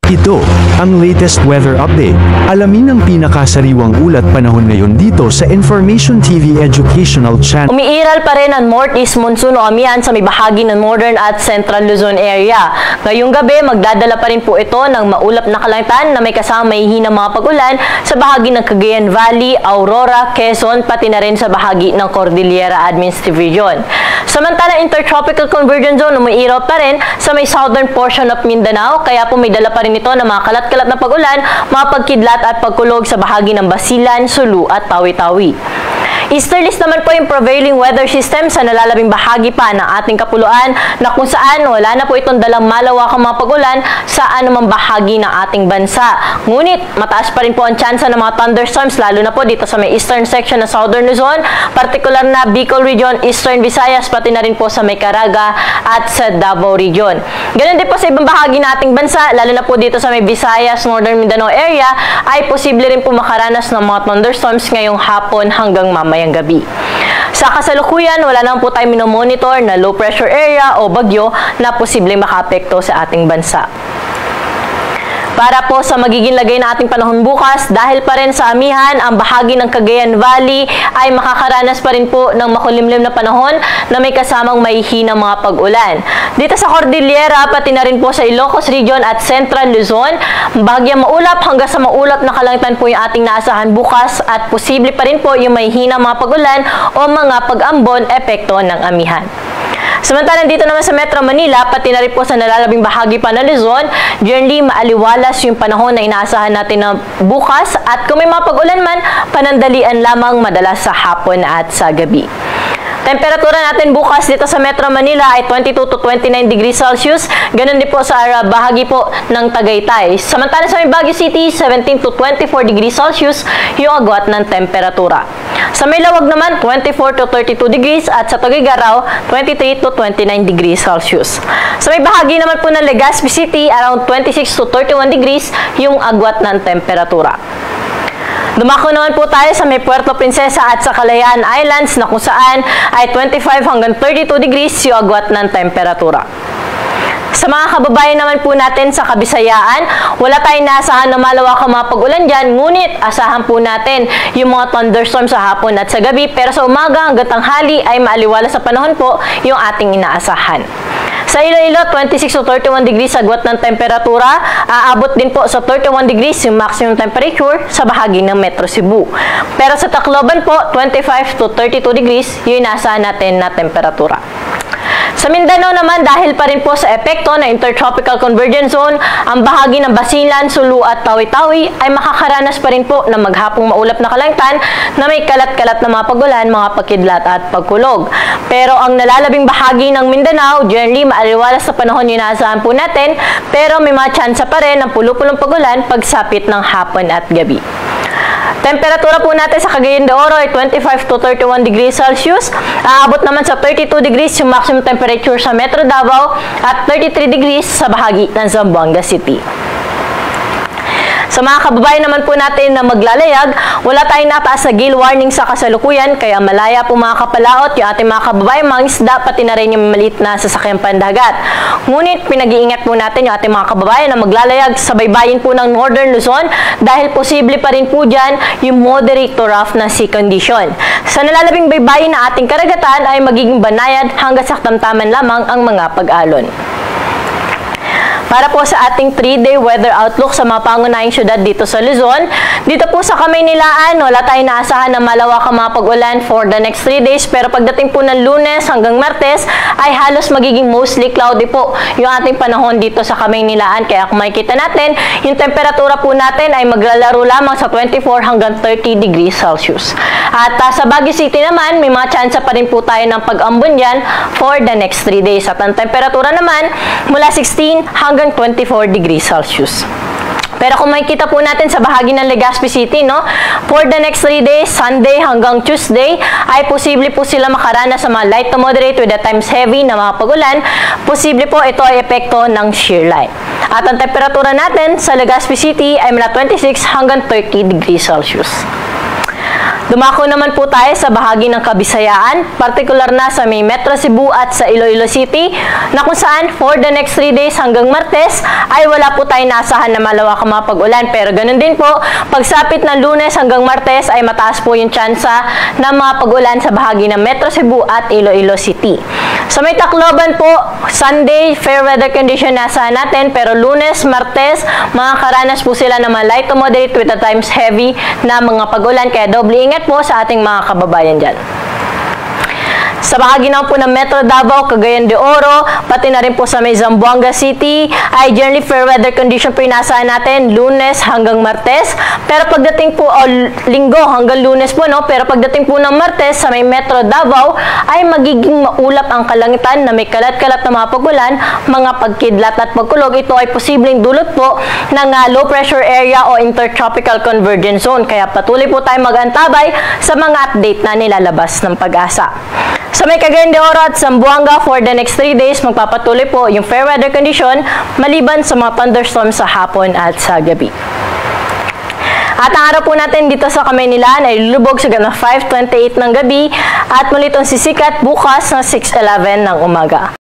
Ito ang latest weather update. Alamin ang pinakasariwang ulat panahon ngayon dito sa Information TV Educational Channel. Umiiral pa rin ang northeast monsoon o amihan sa may bahagi ng northern at central Luzon area. Ngayong gabi, magdadala pa rin po ito ng maulap na kalangitan na may kasama hihinang mga pag-ulan sa bahagi ng Cagayan Valley, Aurora, Quezon, pati na rin sa bahagi ng Cordillera Administrative Region. Samantala, intertropical convergence zone umiiral pa rin sa may southern portion of Mindanao, kaya po may dala pa rin ito na mga kalat-kalat na pag-ulan, mga pagkidlat at pagkulog sa bahagi ng Basilan, Sulu at Tawi-Tawi. Easterlies naman po yung prevailing weather system sa nalalabing bahagi pa ng ating kapuluan na kung saan wala na po itong dalang malawakang mga pag-ulan sa anumang bahagi ng ating bansa. Ngunit mataas pa rin po ang tsansa ng mga thunderstorms lalo na po dito sa may eastern section ng southern Luzon, particular na Bicol Region, Eastern Visayas, pati na rin po sa may Caraga at sa Davao Region. Ganun din po sa ibang bahagi ng ating bansa, lalo na po dito sa may Visayas, Northern Mindanao area, ay posible rin po makaranas ng mga thunderstorms ngayong hapon hanggang mamayang gabi. Sa kasalukuyan, wala naman po tayo minomonitor na low pressure area o bagyo na posibleng makaapekto sa ating bansa. Para po sa magiging lagay ng ating panahon bukas, dahil pa rin sa amihan, ang bahagi ng Cagayan Valley ay makakaranas pa rin po ng makulimlim na panahon na may kasamang mahihinang mga pag-ulan. Dito sa Cordillera, pati na rin po sa Ilocos Region at Central Luzon, bahagyang maulap hanggang sa maulap na kalangitan po yung ating naasahan bukas at posible pa rin po yung mahihinang mga pag-ulan o mga pag-ambon epekto ng amihan. Samantalang dito naman sa Metro Manila, pati na rin po sa nalalabing bahagi pa ng Luzon, generally maaliwalas yung panahon na inaasahan natin na bukas at kung may mga pag-ulan man, panandalian lamang madalas sa hapon at sa gabi. Temperatura natin bukas dito sa Metro Manila ay 22 to 29 degrees Celsius. Ganun din po sa bahagi po ng Tagaytay. Samantala sa may Baguio City, 17 to 24 degrees Celsius yung agwat ng temperatura. Sa may Lawag naman, 24 to 32 degrees at sa Tuguegarao, 23 to 29 degrees Celsius. Sa may bahagi naman po ng Legazpi City, around 26 to 31 degrees yung agwat ng temperatura. Dumako naman po tayo sa may Puerto Princesa at sa Kalayaan Islands na kung saan ay 25 hanggang 32 degrees yung agwat ng temperatura. Sa mga kababayan naman po natin sa Kabisayaan, wala tayong naasahan na malawakang mga pag-ulan dyan, ngunit asahan po natin yung mga thunderstorms sa hapon at sa gabi, pero sa umaga hanggang tanghali ay maaliwala sa panahon po yung ating inaasahan. Sa Iloilo, 26 to 31 degrees agwat ng temperatura, aabot din po sa 31 degrees yung maximum temperature sa bahagi ng Metro Cebu. Pero sa Tacloban po, 25 to 32 degrees yung inaasahan natin na temperatura. Sa Mindanao naman, dahil pa rin po sa epekto na intertropical convergence zone, ang bahagi ng Basilan, Sulu at Tawi-Tawi ay makakaranas pa rin po ng maghapong maulap na kalangitan na may kalat-kalat na mga pag-ulan, mga pagkidlat at pagkulog. Pero ang nalalabing bahagi ng Mindanao, generally maaliwalas sa panahon yung inaasahan po natin, pero may mga tsansa pa rin ng pulo-pulong pag-ulan pagsapit ng hapon at gabi. Temperatura po natin sa Cagayan de Oro ay 25 to 31 degrees Celsius. Aabot naman sa 32 degrees yung maximum temperature sa Metro Davao at 33 degrees sa bahagi ng Zamboanga City. Sa mga kababayan naman po natin na maglalayag, wala tayong nataas na gale warning sa kasalukuyan, kaya malaya po mga kapalaot yung ating mga kababayan, mga isda, pati na rin yung maliit na sasakyan pandagat. Ngunit pinag-iingat po natin yung ating mga kababayan na maglalayag sa baybayin po ng Northern Luzon dahil posible pa rin po dyan yung moderate to rough na sea condition. Sa nalalabing baybayin na ating karagatan ay magiging banayad hanggang sa tamtaman lamang ang mga pag-alon. Para po sa ating 3-day weather outlook sa mga pangunahing syudad dito sa Luzon, dito po sa Kamaynilaan, wala tayong naasahan na malawakang mga pag-ulan for the next 3 days, pero pagdating po ng Lunes hanggang Martes ay halos magiging mostly cloudy po yung ating panahon dito sa Kamaynilaan. Kaya kung makikita natin, yung temperatura po natin ay maglalaro lamang sa 24 hanggang 30 degrees Celsius. At sa Baguio City naman, may mga tsansa pa rin po tayo ng pag-ambon dyan for the next 3 days. At ang temperatura naman, mula 16 hanggang 24 degrees Celsius. Pero kung makikita po natin sa bahagi ng Legazpi City, no, for the next 3 days, Sunday hanggang Tuesday, ay posible po sila makaranas sa mga light to moderate with at times heavy na mga pag-ulan. Posible po ito ay epekto ng shear line. At ang temperatura natin sa Legazpi City ay mula 26 hanggang 30 degrees Celsius. Dumako naman po tayo sa bahagi ng Kabisayaan, partikular na sa may Metro Cebu at sa Iloilo City, na kung saan for the next 3 days hanggang Martes ay wala po tayong naasahan na malawakang mga pag-ulan. Pero ganun din po, pagsapit ng Lunes hanggang Martes ay mataas po yung tsansa ng mga pag-ulan sa bahagi ng Metro Cebu at Iloilo City. Sa may Tacloban po, Sunday, fair weather condition nasa natin, pero Lunes, Martes, makakaranas po sila ng mga light to moderate with at times heavy na mga pag-ulan, kaya doble ingat po sa ating mga kababayan dyan. Sa bahagi naman po ng Metro Davao, Cagayan de Oro, pati na rin po sa may Zamboanga City, ay generally fair weather condition po inaasahan natin, Lunes hanggang Martes. Pero pagdating po, Linggo hanggang Lunes po, no? Pero pagdating po ng Martes sa may Metro Davao, ay magiging maulap ang kalangitan na may kalat-kalat na mga pagulan, mga pagkidlat at pagkulog. Ito ay posibleng dulot po ng low pressure area o intertropical convergence zone. Kaya patuloy po tayo mag-antabay sa mga update na nilalabas ng Pag-asa. Sa may Cagayan de Oro at Zamboanga, for the next 3 days, magpapatuloy po yung fair weather condition maliban sa mga thunderstorms sa hapon at sa gabi. At ang araw po natin dito sa Kamaynilan ay lulubog sa 5:28 ng gabi at muli itong sisikat bukas ng 6:11 ng umaga.